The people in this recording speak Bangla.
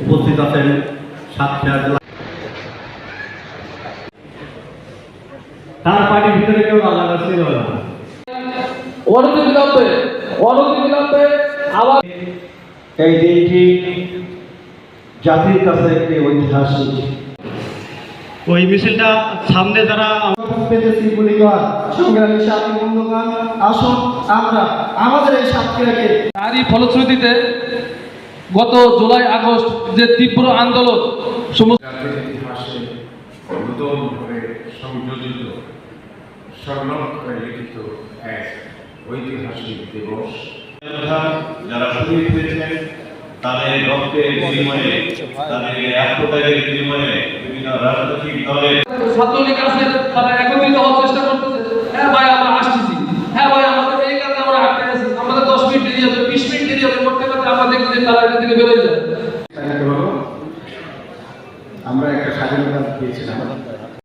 উপস্থিত আছেন সাতক্ষীরা জেলা। তার পার্টির ভিতরে কেউ আলাদা ছিল না। অনতিবিলম্বে আবার এই দিনটি জাতির কাছে একটি ঐতিহাসিক। ওই মিছিলটা সামনে যারা সংগ্রামী সাথী বন্ধুগণ, আসুন আমরা আমাদের এই সাতক্ষীরাকে তারই ফলশ্রুতিতে গত জুলাই আগস্ট যে তীব্র আন্দোলন জাতির ইতিহাসে নতুনভাবে সংযোজিত স্বর্ণাক্ষরে লিখিত এক ঐতিহাসিক দিবস। যারা শহীদ হয়েছেন তাদের রক্তের বিনিময়ে, তাদের আত্মত্যাগের বিনিময়ে বিভিন্ন রাজনৈতিক দলের ছাত্রলীগ আছে, তারা একত্রিত হওয়ার চেষ্টা করতেছে। হ্যাঁ ভাই আমরা আসতেছি, হ্যাঁ ভাই আমাদের এই কারণে আমরা আটকে আছি, আমাদের 10 মিনিট দেরি হবে, 20 মিনিট দেরি হবে, করতে করতে আমরা দেখি যে তারা এখান থেকে বেরোয় যায়। আমরা একটা স্বাধীনতা পেয়েছিলাম।